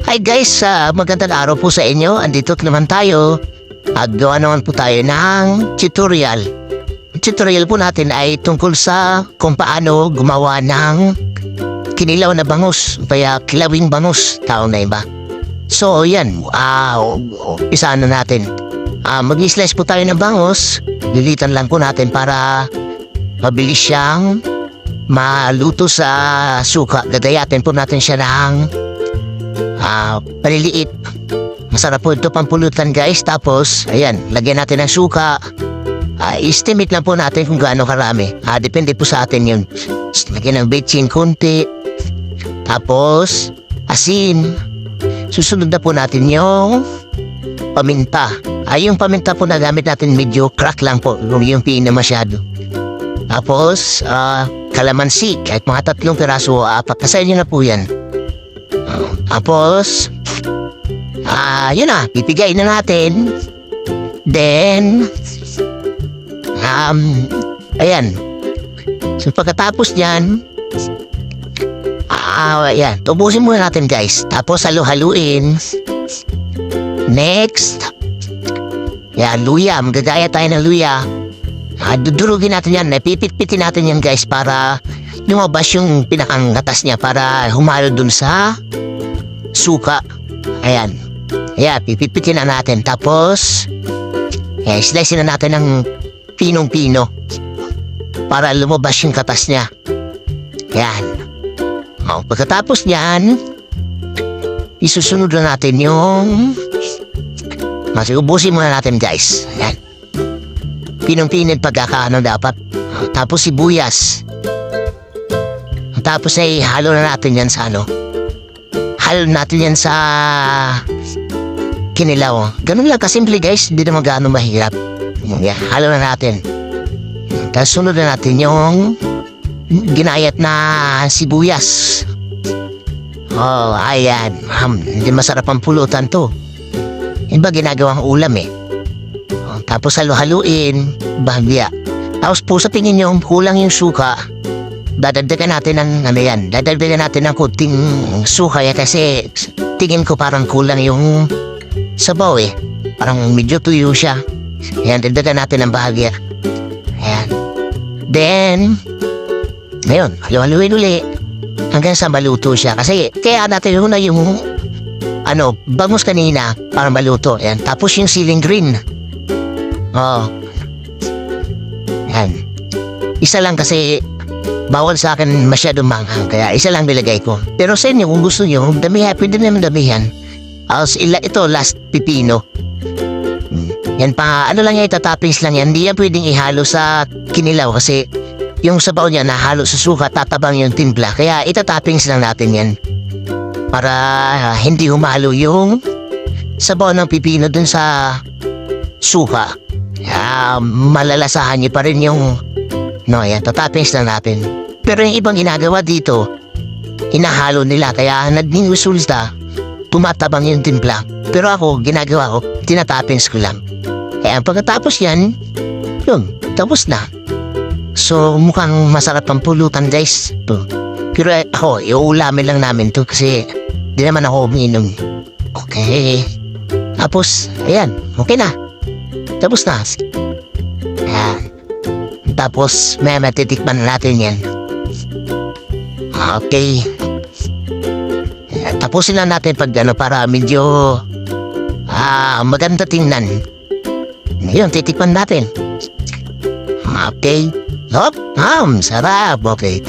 Hi guys, magandang araw po sa inyo. Andito naman tayo. At gawa naman po tayo ng tutorial. Ang tutorial po natin ay tungkol sa kung paano gumawa ng kinilaw na bangus. Kaya kilawing bangus, tao na iba. So yan, isa na natin. Mag-slice po tayo ng bangus. Lilitan lang po natin para mabilis siyang maluto sa suka. Gagayatin po natin siya ng paliliit. Masarap po ito pampulutan guys. Tapos, ayan, lagyan natin ng suka. Estimate lang po natin kung gaano karami. Depende po sa atin yun. Lagyan ng betchin konti. Tapos, asin. Susunod na po natin yung paminta. Yung paminta po na gamit natin medyo crack lang po. Yung pina masyado. Tapos, kalamansi. Kahit mga 3 piraso o 4. Nasa inyo na po yan. Tapos, yun na. Pipigay na natin. Then, ayan. So, pagkatapos yan, ayan. Tubusin muna natin guys. Tapos, halu-haluin. Next, yan, luya. Magagaya tayo ng luya. Dudurugin natin yan. Pipit-pitin natin yan guys para lumabas yung pinakang gatas niya para humalo dun sa suka. Ayan. Ayan, pipit-pitin na natin. Tapos, slice na natin ng pinong-pino para lumabas yung katas niya. Ayan. Pagkatapos niyan, isusunod na natin yung ubusin muna natin guys. Ayan. Pinong-pinit pagkakaano dapat. Tapos sibuyas. Tapos ay halo na natin yan sa halo natin yan sa kinilaw. Ganun lang kasimple guys. Hindi naman gaano mahirap. Yan, halo na natin. Tapos sunod na natin yung ginayat na sibuyas. Ayan. Hindi masarap ang pulutan to. Iba ginagawang ulam eh. Tapos halo-haluin. Bahagya. Tapos po sa tingin nyo kulang yung suka, dadagdagan natin ng dadagdagan natin ng kunting suka kasi tingin ko parang kulang yung sabaw eh. Parang medyo tuyo siya. Ayan, dagdagan natin ng bahagya. Ayan. Then, ngayon, halu-haluin uli hanggang sa maluto siya. Kasi kaya natin na yung bangus kanina para maluto. Ayan. Tapos yung ceiling green. Ayan. Isa lang kasi bawal sa akin masyadong manghang. Kaya isa lang nilagay ko. Pero sa inyo kung gusto nyo, damihan. Pwede naman damihan. Ito last pipino. Yan pa, lang yan, itatoppings lang yan. Hindi yan pwedeng ihalo sa kinilaw kasi yung sabaw niya nahalo sa suka, tatabang yung timpla. Kaya itatoppings lang natin yan. Para hindi humalo yung sabaw ng pipino dun sa suka. Malalasahan niyo pa rin yung yan, tatoppings lang natin. Pero yung ibang ginagawa dito, hinahalo nila kaya naging resulta, tumatabang yung timpla. Pero ako, ginagawa ko, tinatoppings ko lang. Kaya pagkatapos yan, yun, tapos na. So, mukhang masarap ang pulutan guys. Pero ako, iuulamin lang namin to kasi di naman ako umiinom. Okay. Tapos, ayan, okay na. Tapos na. Ayan. Tapos, may matitikman natin yan. Okay. Tapusin na natin pag para medyo maganda tingnan. Ngayon, titikman natin. Okay. Sarap. Okay.